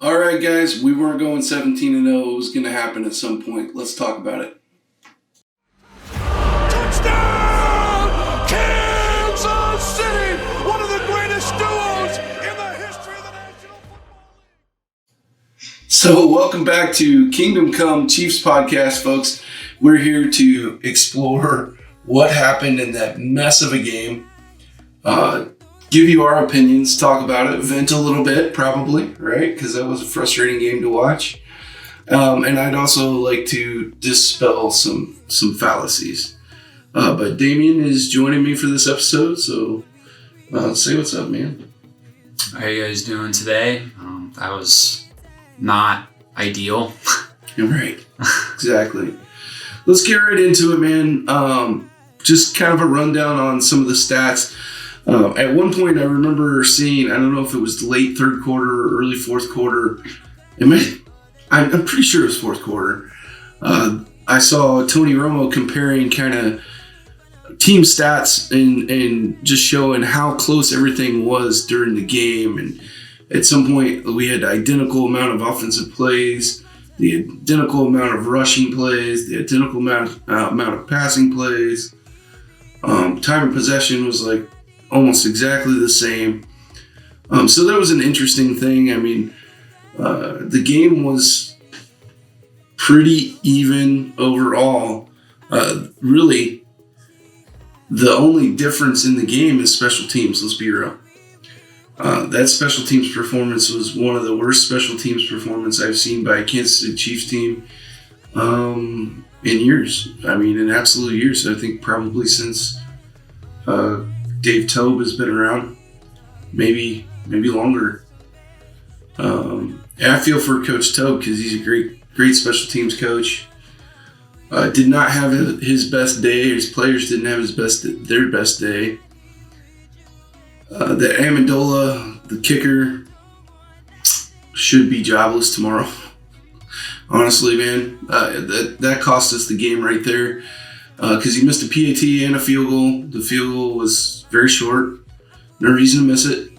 All right, guys, we weren't going 17-0. It was going to happen at some point. Let's talk about it. Touchdown! Kansas City! One of the greatest duos in the history of the National Football League. So, welcome back to Kingdom Come Chiefs podcast, folks. We're here to explore what happened in that mess of a game. Give you our opinions, talk about it, vent a little bit, probably, right? Because that was a frustrating game to watch. And I'd also like to dispel some fallacies. But Damien is joining me for this episode, so say what's up, man. How are you guys doing today? That was not ideal. You're right. Exactly. Let's get right into it, man. Just kind of a rundown on some of the stats. At one point, I remember seeing, I don't know if it was late third quarter or early fourth quarter. I'm pretty sure it was fourth quarter. I saw Tony Romo comparing kind of team stats and just showing how close everything was during the game. And at some point, we had the identical amount of offensive plays, the identical amount of rushing plays, the identical amount of passing plays. Time of possession was like almost exactly the same. So that was an interesting thing. I mean, the game was pretty even overall. Really, the only difference in the game is special teams, let's be real. That special teams performance was one of the worst special teams performance I've seen by a Kansas City Chiefs team in years. I mean, in absolute years. I think probably since Dave Tobe has been around, maybe longer. And I feel for Coach Tobe because he's a great special teams coach. Did not have his best day. His players didn't have their best day. The Amendola, the kicker, should be jobless tomorrow. Honestly, man, that cost us the game right there. Because he missed a PAT and a field goal. The field goal was very short. No reason to miss it.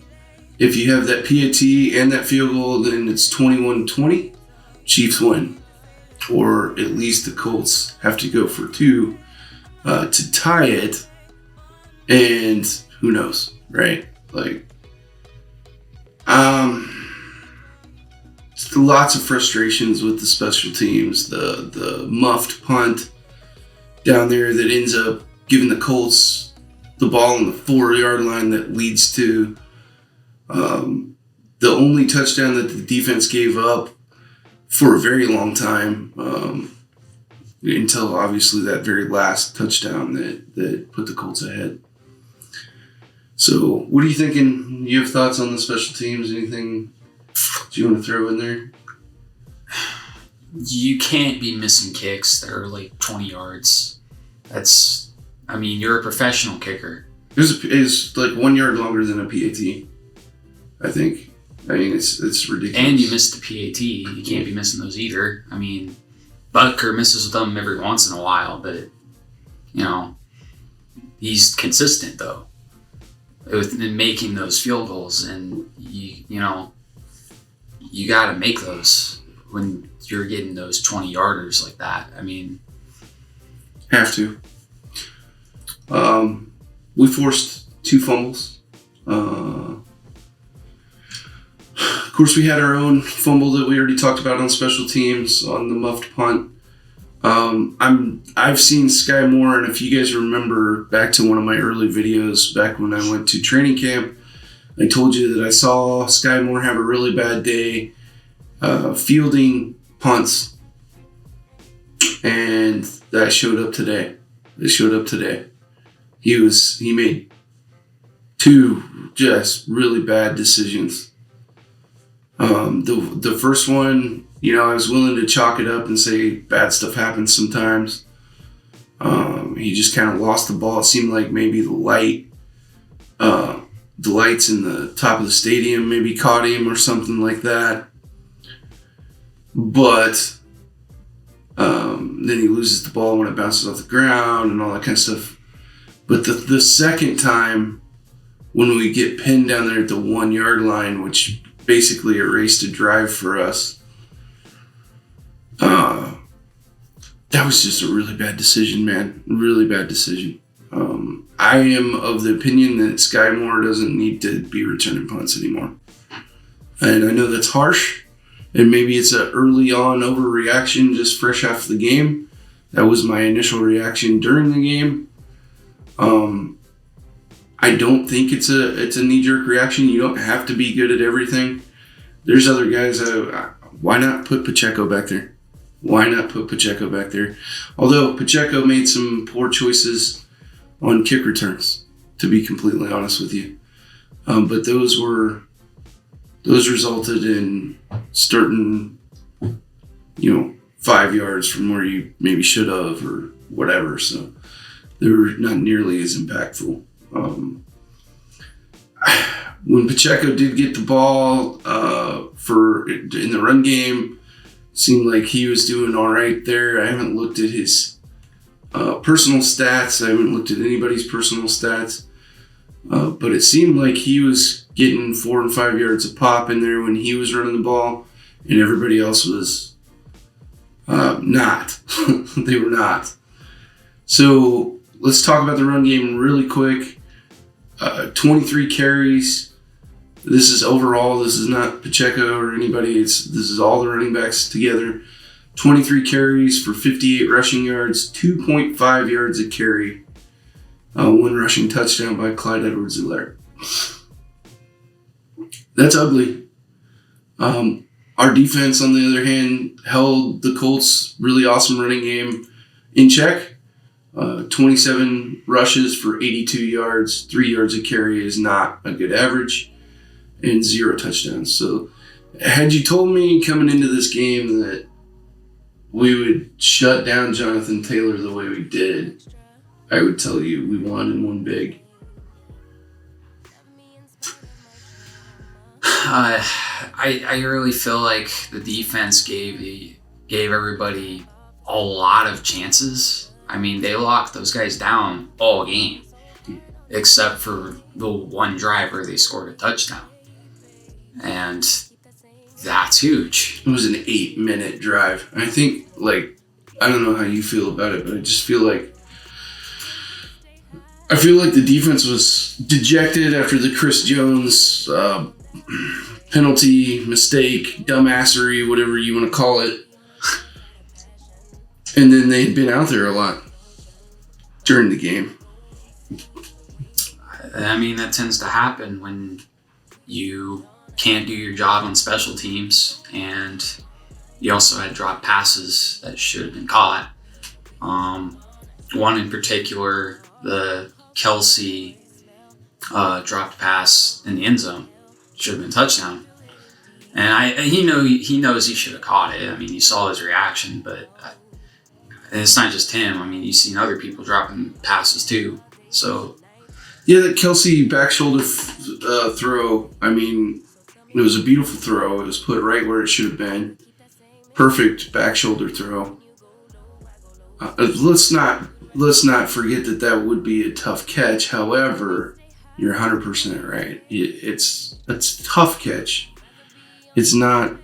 If you have that PAT and that field goal, then it's 21-20. Chiefs win. Or at least the Colts have to go for two to tie it. And who knows, right? Like, lots of frustrations with the special teams. The muffed punt down there that ends up giving the Colts the ball on the 4-yard line that leads to the only touchdown that the defense gave up for a very long time, until obviously that very last touchdown that put the Colts ahead. So what are you thinking? You have thoughts on the special teams? Anything do you want to throw in there? You can't be missing kicks that are like 20 yards. You're a professional kicker. It's like 1 yard longer than a PAT, I think. I mean, it's ridiculous. And you missed the PAT. You can't be missing those either. I mean, Butker misses them every once in a while, but, he's consistent, though, in making those field goals. And, you got to make those when you're getting those 20-yarders like that. I mean, have to. We forced 2 fumbles. Of course, we had our own fumble that we already talked about on special teams on the muffed punt. I've seen Sky Moore, and if you guys remember back to one of my early videos back when I went to training camp, I told you that I saw Sky Moore have a really bad day fielding punts, and that showed up today. He made 2 just really bad decisions. The first one, I was willing to chalk it up and say bad stuff happens sometimes. He just kind of lost the ball. It seemed like maybe the lights in the top of the stadium maybe caught him or something like that. But then he loses the ball when it bounces off the ground and all that kind of stuff. But the second time, when we get pinned down there at the 1 yard line, which basically erased a drive for us. That was just a really bad decision, man. Really bad decision. I am of the opinion that Sky Moore doesn't need to be returning punts anymore. And I know that's harsh, and maybe it's an early on overreaction just fresh after the game. That was my initial reaction during the game. I don't think it's a knee-jerk reaction. You don't have to be good at everything. There's other guys. Why not put Pacheco back there? Although Pacheco made some poor choices on kick returns, to be completely honest with you. But those resulted in starting, 5 yards from where you maybe should have or whatever. So they were not nearly as impactful. When Pacheco did get the ball in the run game, seemed like he was doing all right there. I haven't looked at his personal stats. I haven't looked at anybody's personal stats. But it seemed like he was getting 4 and 5 yards a pop in there when he was running the ball, and everybody else was not. They were not. So let's talk about the run game really quick. 23 carries. This is overall. This is not Pacheco or anybody. This is all the running backs together. 23 carries for 58 rushing yards, 2.5 yards a carry. One rushing touchdown by Clyde Edwards-Helaire. That's ugly. Our defense, on the other hand, held the Colts' really awesome running game in check. 27 rushes for 82 yards, 3 yards a carry is not a good average, and 0 touchdowns. So had you told me coming into this game that we would shut down Jonathan Taylor the way we did, I would tell you we won and won big. I really feel like the defense gave everybody a lot of chances. I mean, they locked those guys down all game, except for the one drive where they scored a touchdown. And that's huge. It was an 8-minute drive. I think, I don't know how you feel about it, but I just feel like the defense was dejected after the Chris Jones penalty, mistake, dumbassery, whatever you want to call it. And then they had been out there a lot during the game. I mean, that tends to happen when you can't do your job on special teams, and you also had dropped passes that should have been caught. One in particular, the Kelsey dropped pass in the end zone, should have been a touchdown. And he knows he should have caught it. I mean, you saw his reaction, but it's not just him. I mean, you've seen other people dropping passes too. So yeah, that Kelsey back shoulder throw. I mean, it was a beautiful throw. It was put right where it should have been. Perfect back shoulder throw. Let's not forget that would be a tough catch. However, you're 100% right. It's a tough catch. It's not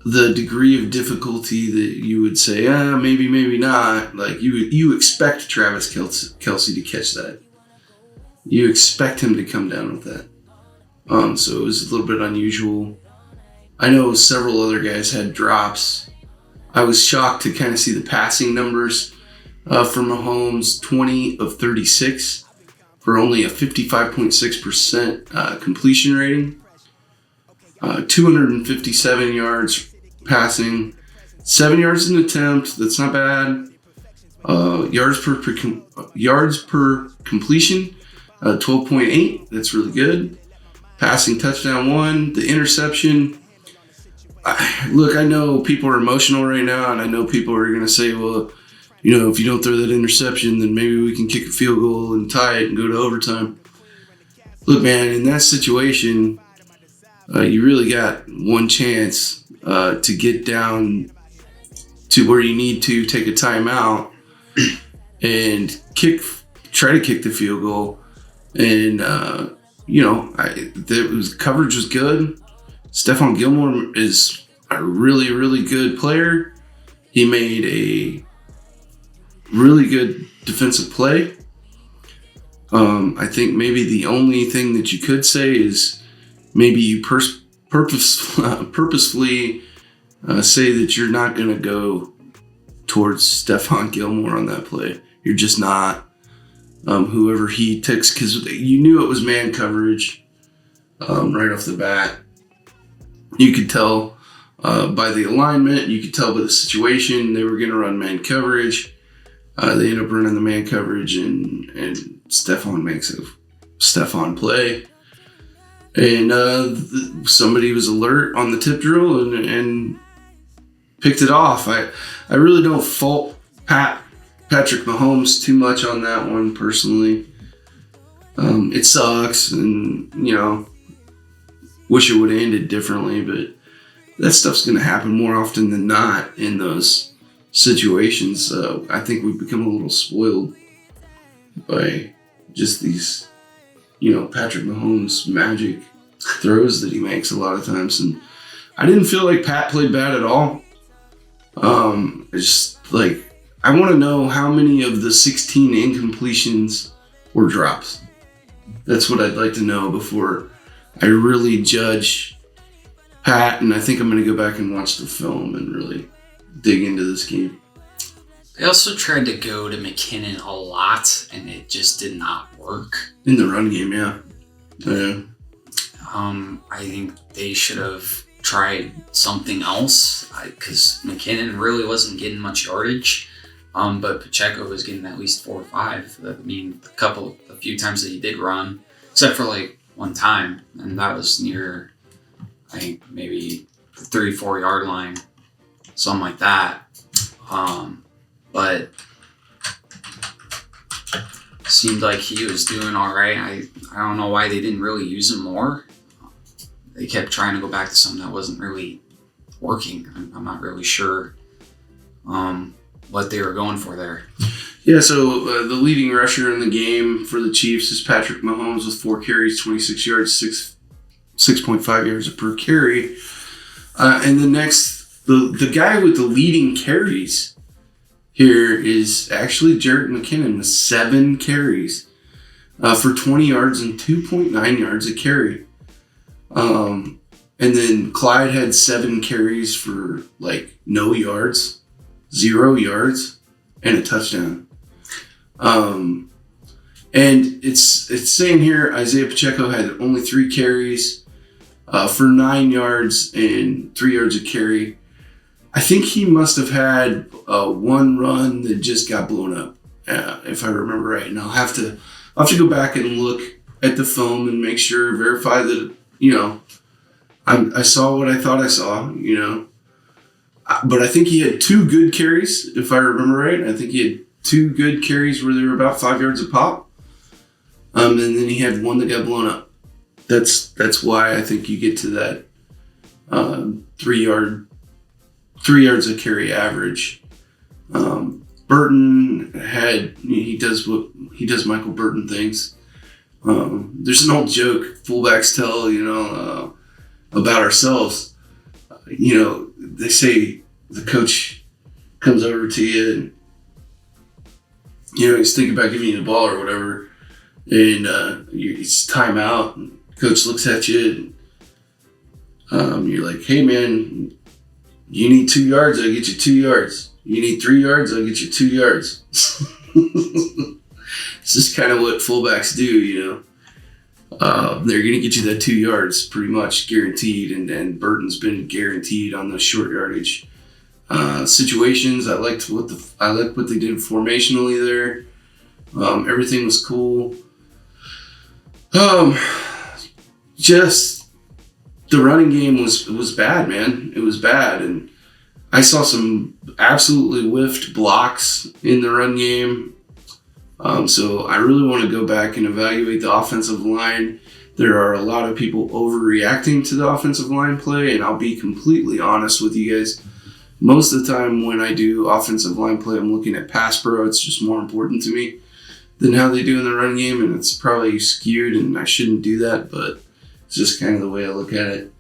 the degree of difficulty that you would say, maybe not. Like you expect Travis Kelsey to catch that. You expect him to come down with that. So it was a little bit unusual. I know several other guys had drops. I was shocked to kind of see the passing numbers from Mahomes, 20 of 36 for only a 55.6% completion rating. 257 yards passing, 7 yards an attempt. That's not bad. Yards per completion, 12.8. That's really good. Passing touchdown 1. The interception. Look, I know people are emotional right now, and I know people are going to say, well, if you don't throw that interception, then maybe we can kick a field goal and tie it and go to overtime. Look, man, in that situation, you really got one chance to get down to where you need to take a timeout and try to kick the field goal and, coverage was good. Stephon Gilmore is a really, really good player. He made a really good defensive play. I think maybe the only thing that you could say is maybe you purposefully say that you're not going to go towards Stephon Gilmore on that play. You're just not. Whoever he takes, because you knew it was man coverage right off the bat. You could tell by the alignment. You could tell by the situation. They were going to run man coverage. They end up running the man coverage, and Stephon makes a Stephon play. And somebody was alert on the tip drill and picked it off. I really don't fault Patrick Mahomes too much on that one personally. It sucks, and wish it would have ended differently, but that stuff's going to happen more often than not in those situations. I think we've become a little spoiled by just these, Patrick Mahomes magic throws that he makes a lot of times, and I didn't feel like Pat played bad at all. It's just like, I want to know how many of the 16 incompletions were drops. That's what I'd like to know before I really judge Pat, and I think I'm going to go back and watch the film and really dig into this game. They also tried to go to McKinnon a lot, and it just did not work. In the run game, yeah. I think they should have tried something else, because McKinnon really wasn't getting much yardage. But Pacheco was getting at least 4 or 5. I mean, a few times that he did run, except for like one time, and that was near, I think, maybe the 3-4 yard line, something like that. But seemed like he was doing all right. I don't know why they didn't really use him more. They kept trying to go back to something that wasn't really working. I'm not really sure what they were going for there. Yeah, so the leading rusher in the game for the Chiefs is Patrick Mahomes with 4 carries, 26 yards, 6.5 yards per carry. And the next, the guy with the leading carries here is actually Jerick McKinnon with 7 carries for 20 yards and 2.9 yards a carry. And then Clyde had 7 carries for like no yards. 0 yards and a touchdown. And it's saying here Isaiah Pacheco had only 3 carries for 9 yards and 3 yards a carry. I think he must have had one run that just got blown up, if I remember right. And I'll have to go back and look at the film and make sure, verify that I saw what I thought I saw. But I think he had 2 good carries, if I remember right. I think he had 2 good carries where they were about 5 yards a pop. And then he had one that got blown up. That's why I think you get to that 3 yards a carry average. Burton he does Michael Burton things. There's an old joke fullbacks tell, about ourselves. They say the coach comes over to you and, he's thinking about giving you the ball or whatever, and it's timeout, and coach looks at you and you're like, hey man, you need 2 yards, I'll get you 2 yards. You need 3 yards, I'll get you 2 yards. It's just kind of what fullbacks do, They're going to get you that 2 yards pretty much guaranteed, and Burton's been guaranteed on those short yardage situations. I liked what they did formationally there. Everything was cool. Just the running game was bad, man. It was bad, and I saw some absolutely whiffed blocks in the run game. So I really want to go back and evaluate the offensive line. There are a lot of people overreacting to the offensive line play, and I'll be completely honest with you guys. Most of the time when I do offensive line play, I'm looking at pass pro. It's just more important to me than how they do in the run game, and it's probably skewed, and I shouldn't do that, but it's just kind of the way I look at it.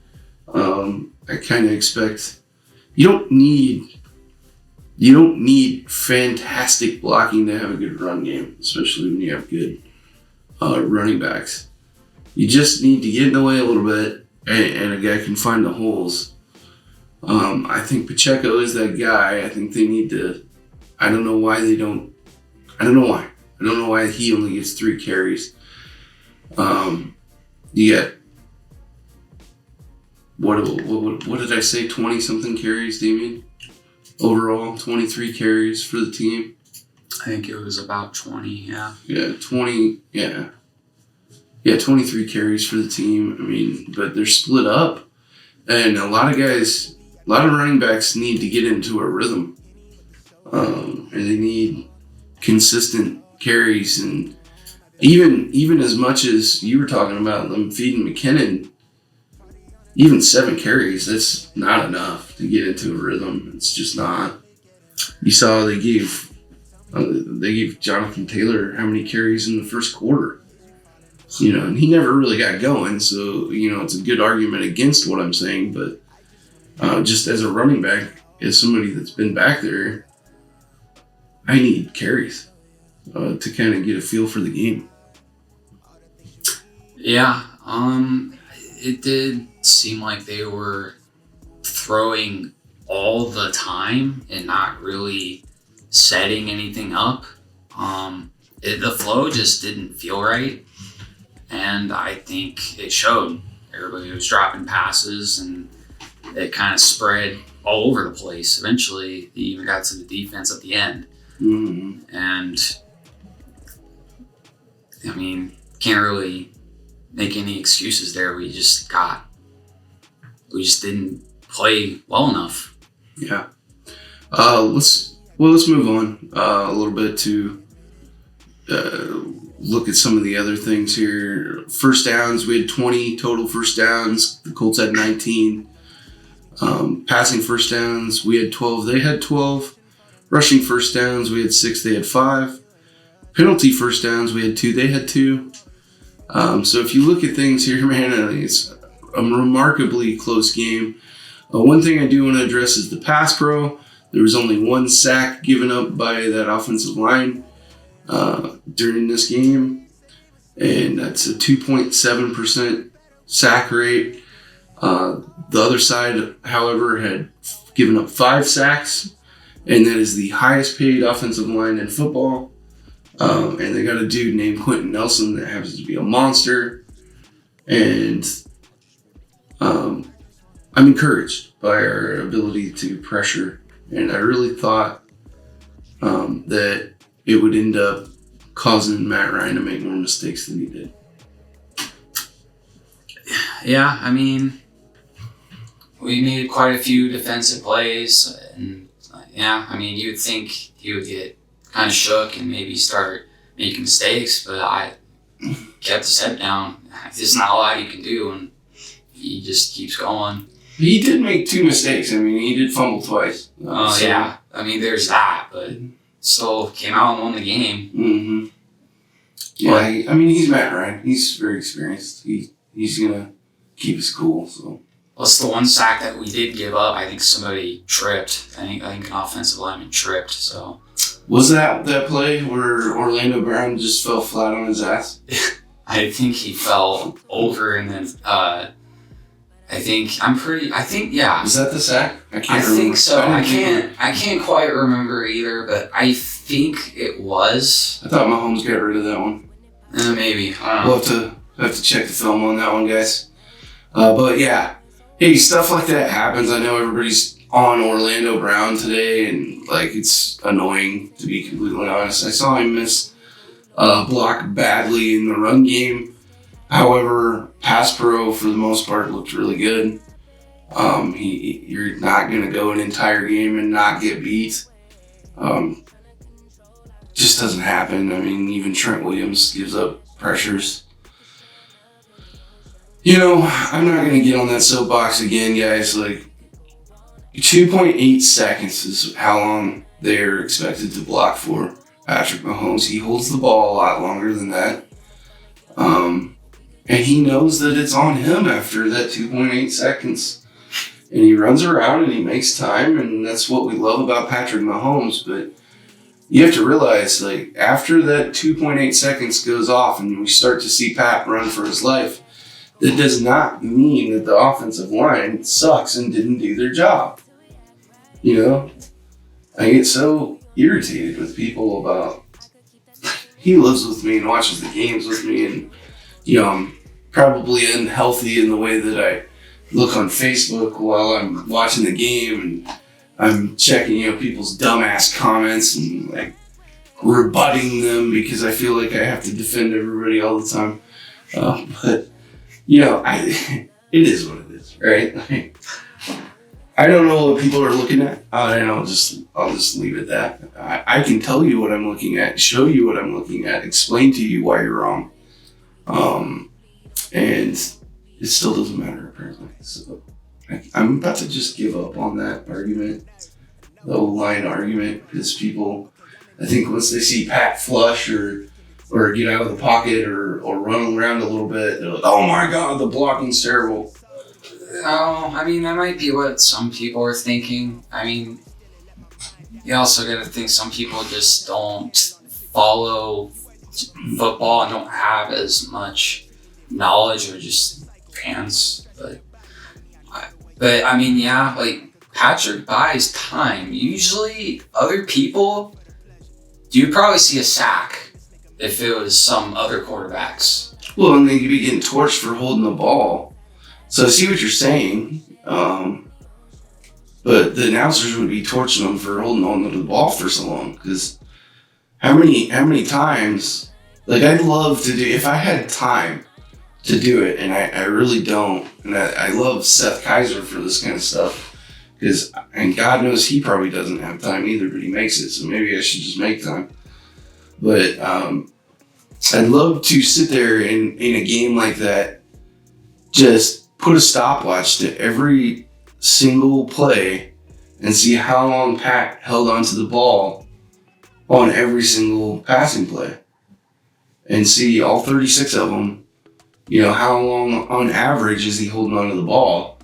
I kind of expect you don't need fantastic blocking to have a good run game, especially when you have good running backs. You just need to get in the way a little bit, and a guy can find the holes. I think Pacheco is that guy. I think they need to. I don't know why they don't. I don't know why. I don't know why he only gets 3 carries. You get what did I say? 20-something carries, Damien? Overall, 23 carries for the team. I think it was about 20, yeah. Yeah, 20, yeah. Yeah, 23 carries for the team. I mean, but they're split up. And a lot of running backs need to get into a rhythm. And they need consistent carries. And even as much as you were talking about them feeding McKinnon, even 7 carries, that's not enough to get into a rhythm. It's just not. You saw they gave Jonathan Taylor how many carries in the first quarter. And he never really got going. So, it's a good argument against what I'm saying. But just as a running back, as somebody that's been back there, I need carries to kind of get a feel for the game. Yeah, it did seem like they were throwing all the time and not really setting anything up. The flow just didn't feel right, and I think it showed. Everybody was dropping passes, and it kind of spread all over the place. Eventually, they even got to the defense at the end. Mm-hmm. And, I mean, can't really make any excuses there. We just didn't play well enough. Yeah. Let's move on a little bit to look at some of the other things here. First downs, we had 20 total first downs. The Colts had 19. Passing first downs, we had 12. They had 12. Rushing first downs, we had 6. They had 5. Penalty first downs, we had 2. They had 2. So if you look at things here, man, I think it's a remarkably close game. One thing I do want to address is the pass pro. There was only 1 sack given up by that offensive line during this game, and that's a 2.7% sack rate. The other side, however, had given up 5 sacks, and that is the highest paid offensive line in football. And they got a dude named Quentin Nelson that happens to be a monster. And I'm encouraged by our ability to pressure. And I really thought that it would end up causing Matt Ryan to make more mistakes than he did. Yeah, I mean, we made quite a few defensive plays. And yeah, I mean, you would think he would get kind of shook and maybe start making mistakes, but I kept his head down. There's not a lot you can do, and he just keeps going. He did make 2 mistakes. I mean, he did fumble twice. Yeah. I mean, there's that, but still came out and won the game. Mm-hmm. Yeah, I mean, he's Matt Ryan. He's very experienced. He's going to keep his cool, so. Plus the 1 sack that we did give up, I think somebody tripped. I think an offensive lineman tripped, so. Was that play where Orlando Brown just fell flat on his ass? I think he fell over and then, yeah. Was that the sack? I think so. I can't quite remember either, but I think it was. I thought Mahomes got rid of that one. Maybe. I don't know. We'll have to check the film on that one, guys. But yeah. Hey, stuff like that happens. I know everybody's on Orlando Brown today, and it's annoying, to be completely honest. I saw him miss a block badly in the run game. However, pass pro for the most part looked really good. You're not going to go an entire game and not get beat. Just doesn't happen. I mean, even Trent Williams gives up pressures. I'm not going to get on that soapbox again, guys. 2.8 seconds is how long they're expected to block for. Patrick Mahomes. He holds the ball a lot longer than that. And he knows that it's on him after that 2.8 seconds. And he runs around and he makes time, and that's what we love about Patrick Mahomes. But you have to realize, like, after that 2.8 seconds goes off and we start to see Pat run for his life, that does not mean that the offensive line sucks and didn't do their job. You know? I get so irritated with people about, he lives with me and watches the games with me, and, you know, I'm probably unhealthy in the way that I look on Facebook while I'm watching the game, and I'm checking, you know, people's dumbass comments and, like, rebutting them because I feel like I have to defend everybody all the time. But, you know, it is what it is, right? Like, I don't know what people are looking at. I'll just leave it at that. I can tell you what I'm looking at, show you what I'm looking at, explain to you why you're wrong. And it still doesn't matter, apparently. So I'm about to just give up on that argument, the O-line argument, because people, I think once they see Pat flush or get out of the pocket or run around a little bit, they're like, oh my God, the blocking's terrible. No, I mean, that might be what some people are thinking. I mean, you also got to think some people just don't follow football and don't have as much knowledge, or just fans. But I mean, yeah, like, Patrick buys time. Usually other people, you'd probably see a sack if it was some other quarterbacks. Well, and then you'd be getting torched for holding the ball. So I see what you're saying, but the announcers would be torching them for holding on to the ball for so long. Because how many times, like, I'd love to do, if I had time to do it, and I really don't, and I love Seth Kaiser for this kind of stuff, and God knows he probably doesn't have time either, but he makes it, so maybe I should just make time. But I'd love to sit there in a game like that, just put a stopwatch to every single play and see how long Pat held onto the ball on every single passing play. And see all 36 of them, you know, how long on average is he holding onto the ball.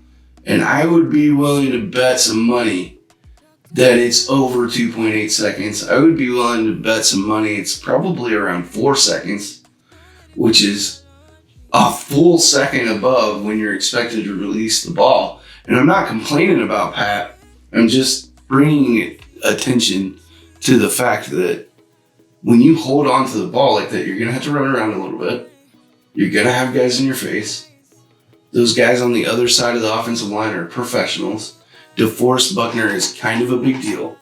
And I would be willing to bet some money that it's over 2.8 seconds. I would be willing to bet some money it's probably around 4 seconds, which is a full second above when you're expected to release the ball. And I'm not complaining about Pat. I'm just bringing attention to the fact that when you hold on to the ball like that, you're going to have to run around a little bit. You're going to have guys in your face. Those guys on the other side of the offensive line are professionals. DeForest Buckner is kind of a big deal.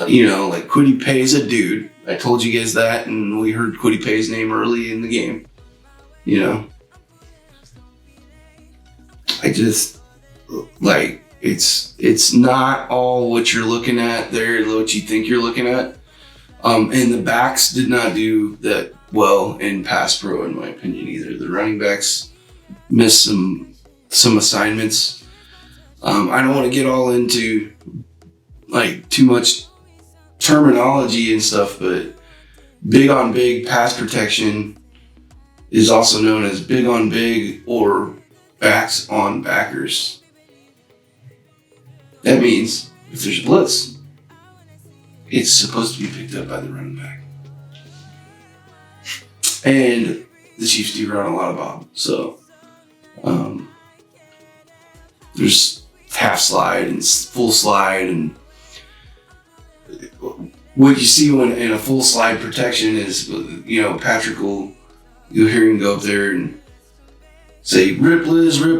You know, like, Kwity Paye's a dude. I told you guys that, and we heard Kwity Paye's name early in the game. You know, I just, like, it's not all what you're looking at there, what you think you're looking at. And the backs did not do that well in pass pro, in my opinion, either. The running backs missed some assignments. I don't want to get all into, like, too much terminology and stuff, but big on big pass protection is also known as big on big or backs on backers. That means if there's a blitz, it's supposed to be picked up by the running back. And the Chiefs do run a lot of bob. So there's half slide and full slide, and what you see when in a full slide protection is, you know, Patrick you'll hear him go up there and say, rip Liz, or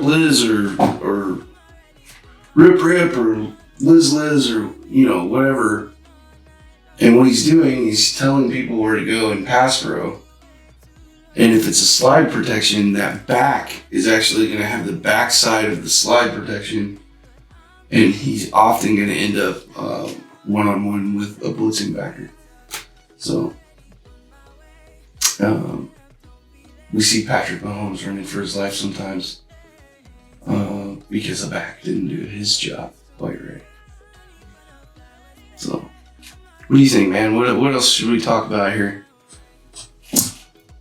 rip, or Liz, or, you know, whatever. And what he's doing, he's telling people where to go in pass pro. And if it's a slide protection, that back is actually going to have the back side of the slide protection. And he's often going to end up one-on-one with a blitzing backer. So, we see Patrick Mahomes running for his life sometimes because the back didn't do his job quite right. So, What do you think, man? What else should we talk about here?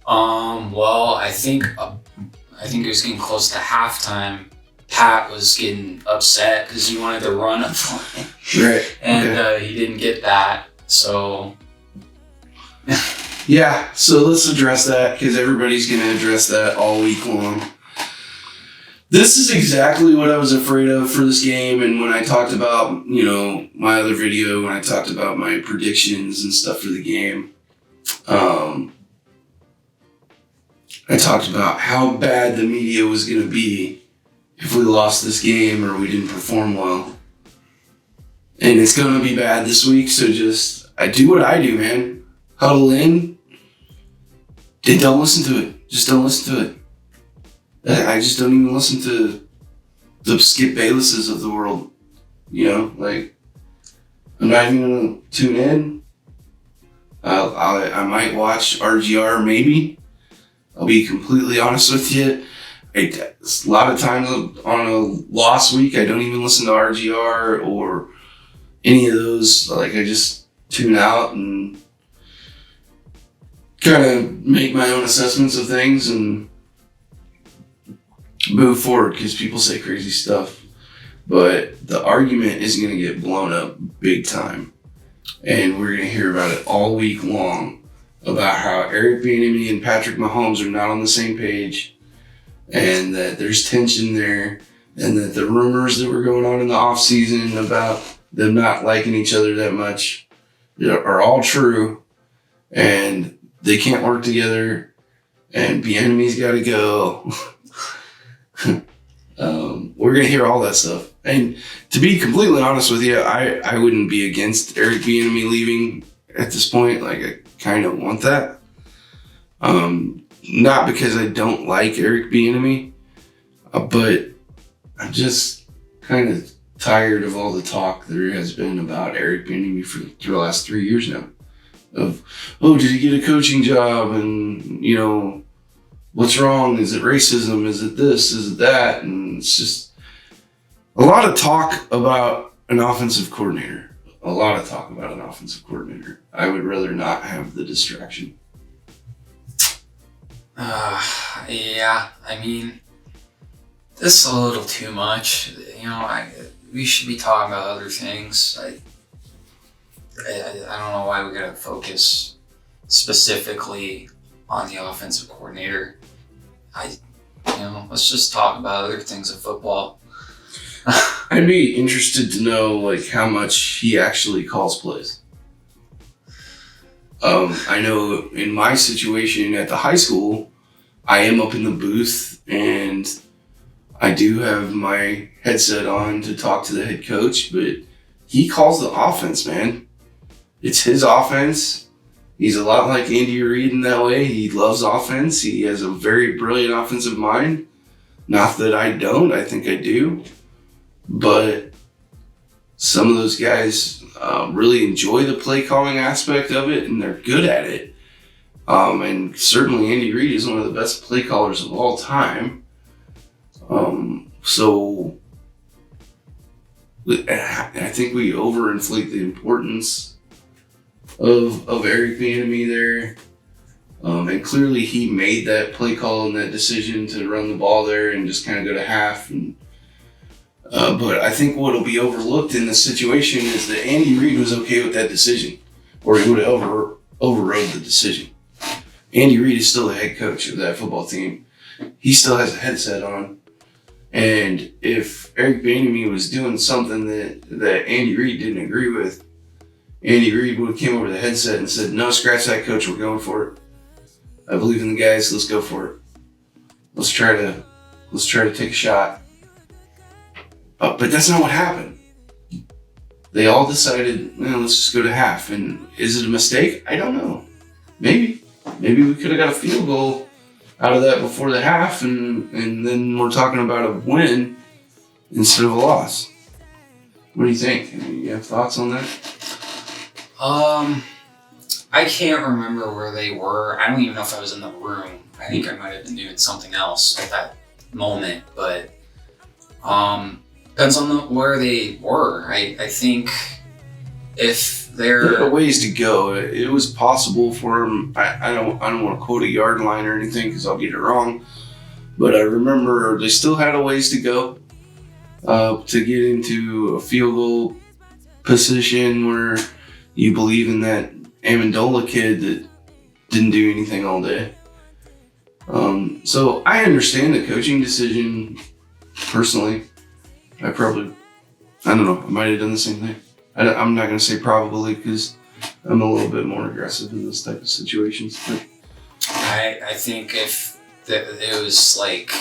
Well, I think it was getting close to halftime. Pat was getting upset because he wanted to run a play. Right. And he didn't get that. So. Yeah, so let's address that because everybody's going to address that all week long. This is exactly what I was afraid of for this game. And when I talked about, my other video, when I talked about my predictions and stuff for the game, I talked about how bad the media was going to be if we lost this game or we didn't perform well. And it's going to be bad this week, so I do what I do, man. Huddle in and don't listen to it. Just don't listen to it. I just don't even listen to the Skip Baylesses of the world. I'm not even going to tune in. I might watch RGR maybe. I'll be completely honest with you. A lot of times on a loss week, I don't even listen to RGR or any of those. I just tune out and kind of make my own assessments of things and move forward because people say crazy stuff. But the argument is going to get blown up big time. And we're going to hear about it all week long about how Eric Bieniemy and Patrick Mahomes are not on the same page and that there's tension there and that the rumors that were going on in the offseason about them not liking each other that much are all true and they can't work together and Bieniemy's got to go. We're going to hear all that stuff. And to be completely honest with you, I wouldn't be against Eric Bieniemy leaving at this point. I kind of want that. Not because I don't like Eric Bieniemy, but I'm just kind of tired of all the talk there has been about Eric Bieniemy for the last 3 years now. Of, did he get a coaching job? And, what's wrong? Is it racism? Is it this? Is it that? And it's just a lot of talk about an offensive coordinator. I would rather not have the distraction. Yeah, this is a little too much. We should be talking about other things. I don't know why we gotta focus specifically on the offensive coordinator. Let's just talk about other things in football. I'd be interested to know how much he actually calls plays. I know in my situation at the high school, I am up in the booth and I do have my headset on to talk to the head coach, but he calls the offense, man. It's his offense. He's a lot like Andy Reid in that way. He loves offense. He has a very brilliant offensive mind. Not that I don't. I think I do. But some of those guys really enjoy the play calling aspect of it, and they're good at it. And certainly Andy Reid is one of the best play callers of all time. So I think we overinflate the importance of Eric Bieniemy there. And clearly he made that play call and that decision to run the ball there and just kind of go to half. And but I think what will be overlooked in this situation is that Andy Reid was okay with that decision, or he would have overrode the decision. Andy Reid is still the head coach of that football team. He still has a headset on. And if Eric Bieniemy was doing something that Andy Reid didn't agree with, Andy Reid would have came over the headset and said, "No, scratch that, coach. We're going for it. I believe in the guys. Let's go for it. Let's try to take a shot." But that's not what happened. They all decided, let's just go to half. And is it a mistake? I don't know. Maybe we could have got a field goal out of that before the half, and then we're talking about a win instead of a loss. What do you think? You have thoughts on that? I can't remember where they were. I don't even know if I was in the room. I think I might have been doing something else at that moment, but depends on where they were. I think if There are ways to go. It was possible for him. I don't want to quote a yard line or anything because I'll get it wrong. But I remember they still had a ways to go to get into a field goal position where you believe in that Amendola kid that didn't do anything all day. So I understand the coaching decision personally. I don't know, I might have done the same thing. I'm not going to say probably because I'm a little bit more aggressive in this type of situations. But I think if it was like,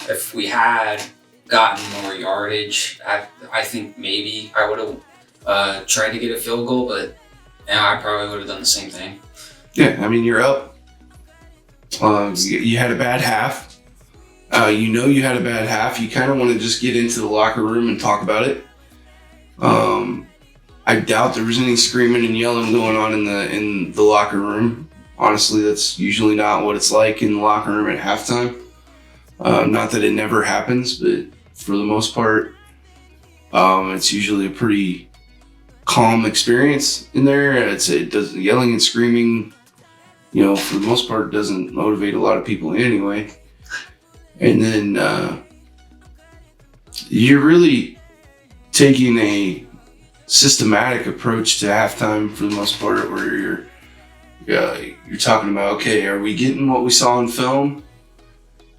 if we had gotten more yardage, I think maybe I would have tried to get a field goal, but I probably would have done the same thing. Yeah, I mean, you're up. You had a bad half. You had a bad half. You kind of want to just get into the locker room and talk about it. I doubt there was any screaming and yelling going on in the locker room. Honestly, that's usually not what it's like in the locker room at halftime. Not that it never happens, but for the most part, it's usually a pretty calm experience in there. It does yelling and screaming, for the most part, doesn't motivate a lot of people anyway. And then you're really taking a systematic approach to halftime for the most part, where you're talking about, okay, are we getting what we saw on film?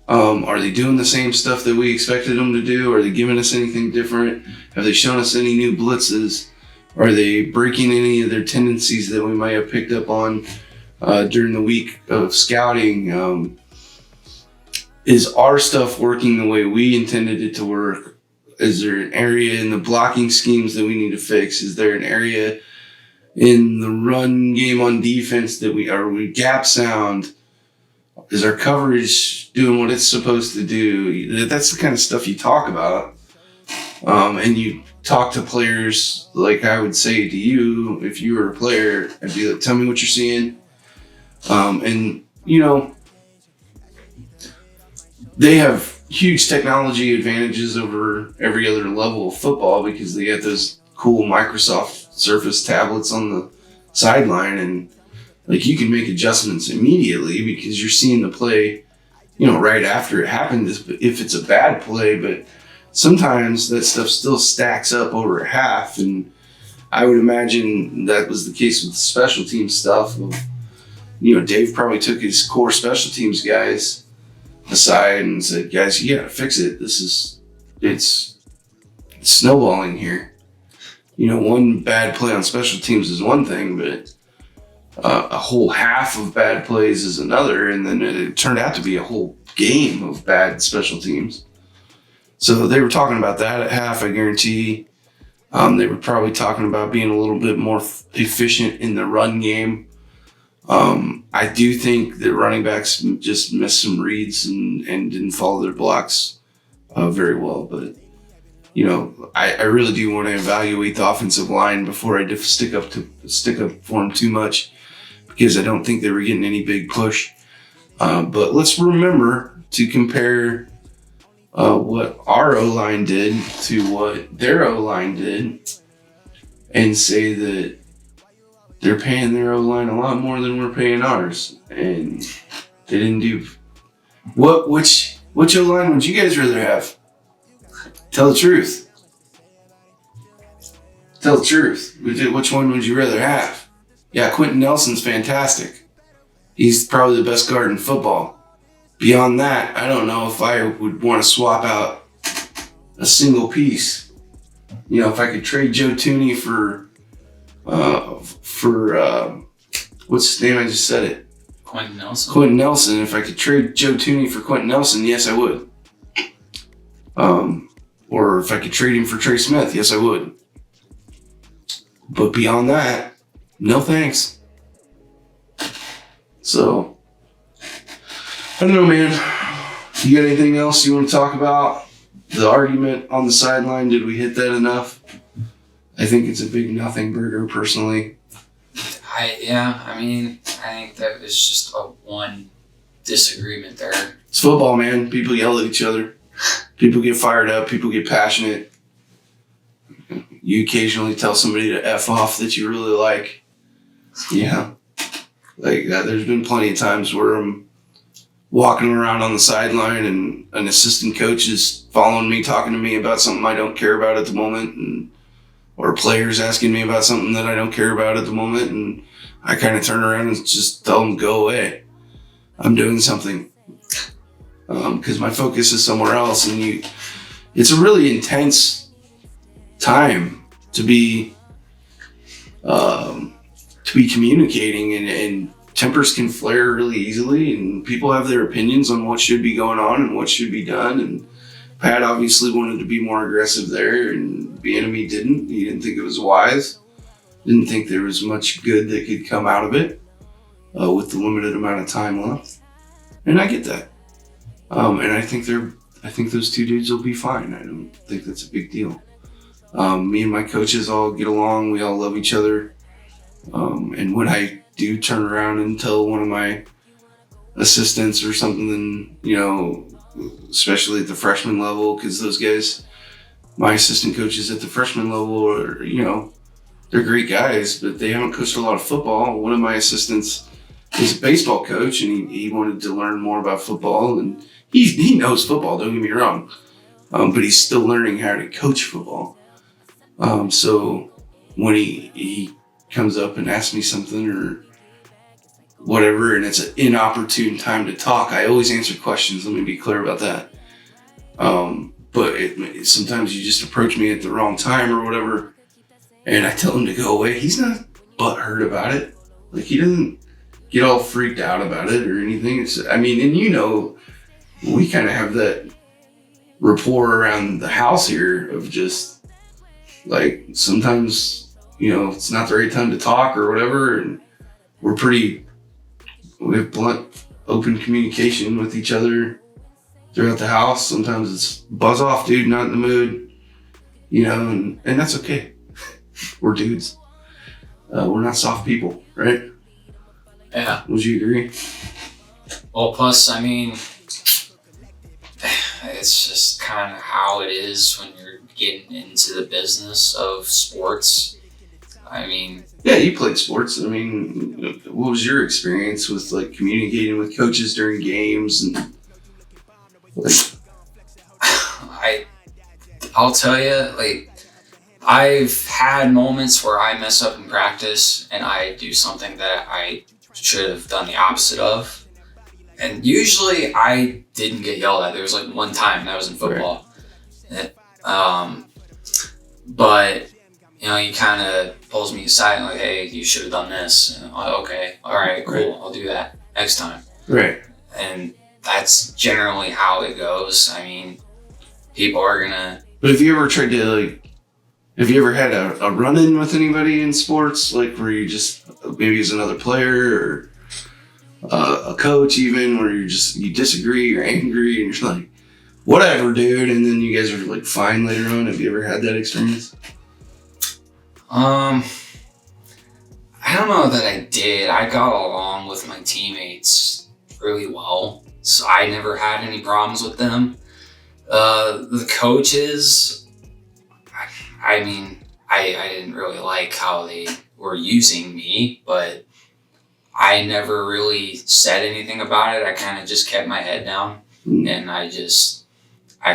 Are they doing the same stuff that we expected them to do? Are they giving us anything different? Have they shown us any new blitzes? Are they breaking any of their tendencies that we might have picked up on during the week of scouting? Is our stuff working the way we intended it to work? Is there an area in the blocking schemes that we need to fix? Is there an area in the run game on defense that are we gap sound? Is our coverage doing what it's supposed to do? That's the kind of stuff you talk about. And you talk to players like I would say to you, if you were a player, I'd be like, tell me what you're seeing. They have huge technology advantages over every other level of football because they got those cool Microsoft Surface tablets on the sideline, and like you can make adjustments immediately because you're seeing the play, right after it happened. If it's a bad play, but sometimes that stuff still stacks up over a half, and I would imagine that was the case with the special teams stuff. Dave probably took his core special teams guys aside and said, guys, you gotta fix it. It's snowballing here. One bad play on special teams is one thing, but a whole half of bad plays is another, and then it turned out to be a whole game of bad special teams. So they were talking about that at half, I guarantee. They were probably talking about being a little bit more efficient in the run game. I do think that running backs just missed some reads and didn't follow their blocks very well. But, I really do want to evaluate the offensive line before I stick up for them too much, because I don't think they were getting any big push. But let's remember to compare what our O-line did to what their O-line did and say that they're paying their O-line a lot more than we're paying ours. And they didn't do... Which O-line would you guys rather have? Tell the truth. Tell the truth. Which one would you rather have? Yeah, Quentin Nelson's fantastic. He's probably the best guard in football. Beyond that, I don't know if I would want to swap out a single piece. If I could trade Joe Tooney for what's his name? I just said it. Quentin Nelson. Quentin Nelson. If I could trade Joe Tooney for Quentin Nelson, yes, I would. Or if I could trade him for Trey Smith, yes, I would. But beyond that, no thanks. So, I don't know, man. You got anything else you want to talk about? The argument on the sideline, did we hit that enough? I think it's a big nothing burger, personally. I think that was just a one disagreement there. It's football, man. People yell at each other. People get fired up. People get passionate. you occasionally tell somebody to F off that you really like. Yeah. Like that. There's been plenty of times where I'm walking around on the sideline and an assistant coach is following me, talking to me about something I don't care about at the moment, or players asking me about something that I don't care about at the moment, and I kind of turn around and just tell them, go away. I'm doing something. Because my focus is somewhere else, and it's a really intense time to be communicating, and tempers can flare really easily, and people have their opinions on what should be going on and what should be done. And Pat obviously wanted to be more aggressive there, and Bieniemy didn't. He didn't think it was wise. Didn't think there was much good that could come out of it with the limited amount of time left. And I get that. And I think those two dudes will be fine. I don't think that's a big deal. Me and my coaches all get along. We all love each other. And when I do turn around and tell one of my assistants or something, especially at the freshman level, because those guys, my assistant coaches at the freshman level are, they're great guys, but they haven't coached a lot of football. One of my assistants is a baseball coach, and he wanted to learn more about football, and he knows football, don't get me wrong, but he's still learning how to coach football. So when he comes up and asks me something or whatever, and it's an inopportune time to talk, I always answer questions. Let me be clear about that. But sometimes you just approach me at the wrong time or whatever, and I tell him to go away. He's not butthurt about it. Like, he doesn't get all freaked out about it or anything. And we kind of have that rapport around the house here of just, like, sometimes, it's not the right time to talk or whatever, and we have blunt, open communication with each other throughout the house. Sometimes it's buzz off, dude, not in the mood, and that's okay. We're dudes. We're not soft people, right? Yeah. Would you agree? Well, plus, it's just kind of how it is when you're getting into the business of sports. Yeah, you played sports. What was your experience with, like, communicating with coaches during games and, like? I'll tell you, like, I've had moments where I mess up in practice and I do something that I should have done the opposite of. And usually I didn't get yelled at. There was like one time, that was in football. Right. But, he kind of pulls me aside and like, hey, you should have done this. And I'm like, okay, all right, cool, right. I'll do that next time. Right. And that's generally how it goes. People are going to... But have you ever tried to, have you ever had a run-in with anybody in sports? Like, where you just, maybe as another player or a coach even, where you disagree, you're angry, and you're like, whatever, dude, and then you guys are like fine later on? Have you ever had that experience? I don't know that I did. I got along with my teammates really well, so I never had any problems with them. The coaches, I didn't really like how they were using me, but I never really said anything about it. I kind of just kept my head down, and I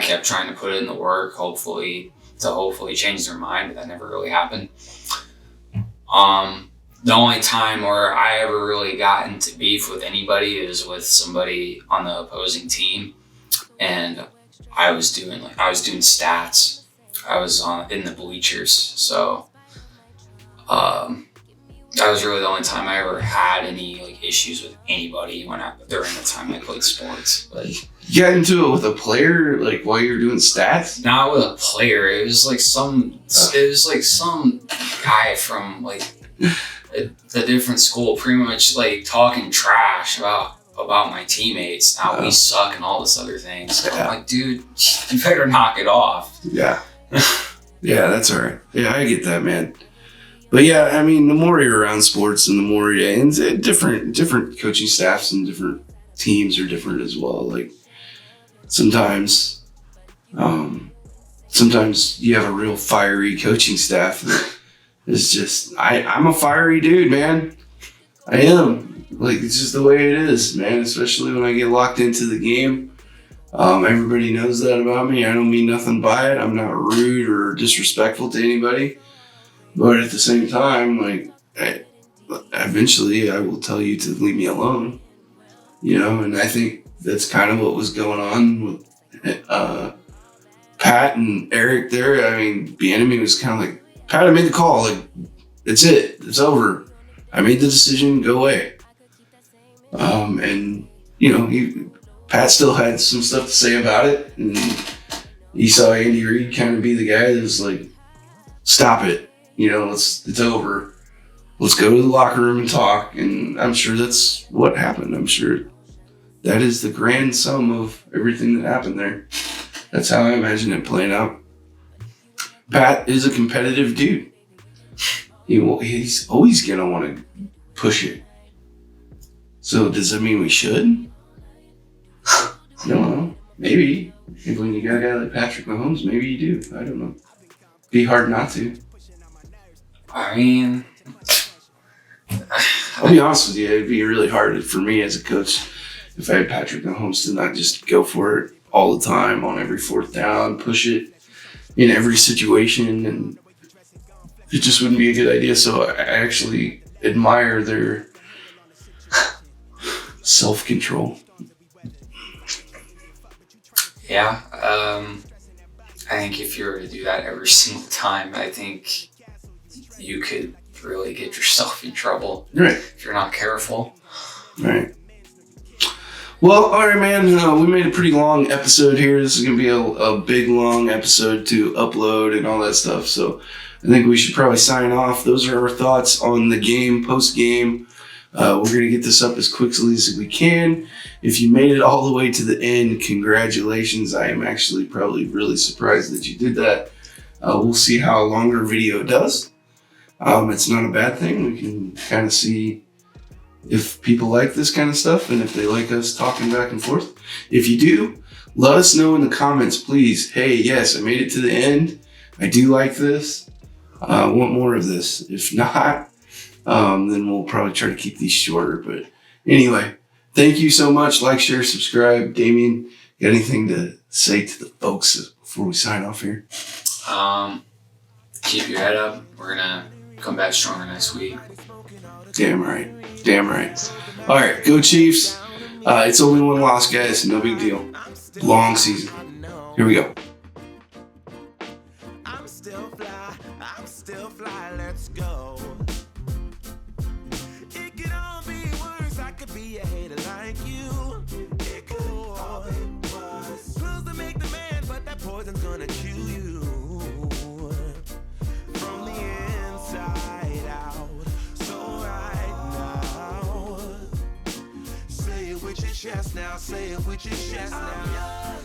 kept trying to put in the work, hopefully change their mind, but that never really happened. The only time where I ever really got into beef with anybody is with somebody on the opposing team, and I was doing stats. I was in the bleachers, so that was really the only time I ever had any issues with anybody during the time I played sports. But you got into it with a player, while you were doing stats? Not with a player. It was some guy from a different school, pretty much talking trash about my teammates. Now we suck and all this other things. So I'm like, dude, you better knock it off. Yeah. Yeah, that's all right. Yeah, I get that, man. But yeah, the more you're around sports and the more and different coaching staffs and different teams are different as well. Sometimes sometimes you have a real fiery coaching staff that is just, I'm a fiery dude, man. I am. Like, it's just the way it is, man, especially when I get locked into the game. Everybody knows that about me. I don't mean nothing by it. I'm not rude or disrespectful to anybody. But at the same time, like, eventually I will tell you to leave me alone. You know, and I think that's kind of what was going on with Pat and Eric there. I mean, Bieniemy was kind of like, Pat, I made the call. Like, it's it. It's over. I made the decision. Go away. And, you know, Pat still had some stuff to say about it. And he saw Andy Reid kind of be the guy that was like, stop it. You know, it's over. Let's go to the locker room and talk. And I'm sure that's what happened. I'm sure that is the grand sum of everything that happened there. That's how I imagine it playing out. Pat is a competitive dude. He's always going to want to push it. So does that mean we should? I don't know. Maybe. When you got a guy like Patrick Mahomes, maybe you do. I don't know. Be hard not to. I mean, I'll be honest with you. It'd be really hard for me as a coach if I had Patrick Mahomes to not just go for it all the time on every fourth down, push it in every situation, and it just wouldn't be a good idea. So I actually admire their self-control. yeah. I think if you were to do that every single time, I think you could really get yourself in trouble. Right. If you're not careful. Right. Well, all right, man. We made a pretty long episode here. This is going to be a big, long episode to upload and all that stuff. So I think we should probably sign off. Those are our thoughts on the game, post-game. We're going to get this up as quickly as we can. If you made it all the way to the end, congratulations. I am actually probably really surprised that you did that. We'll see how a longer video does. It's not a bad thing. We can kind of see if people like this kind of stuff and if they like us talking back and forth. If you do, let us know in the comments, please. Hey, yes, I made it to the end. I do like this. I want more of this. If not, then we'll probably try to keep these shorter. But anyway, thank you so much. Like, share, subscribe. Damien, got anything to say to the folks before we sign off here? Keep your head up. We're going to come back stronger next week. Damn right. Damn right. All right, go Chiefs. It's only one loss, guys. No big deal. Long season. Here we go. I'm still fly, let's go. It could all be worse, I could be a hater like you. It could all be worse. Clothes to make the man, but that poison's gonna chew you. From the inside out, so right now. Say it with your chest now, say it with your chest now.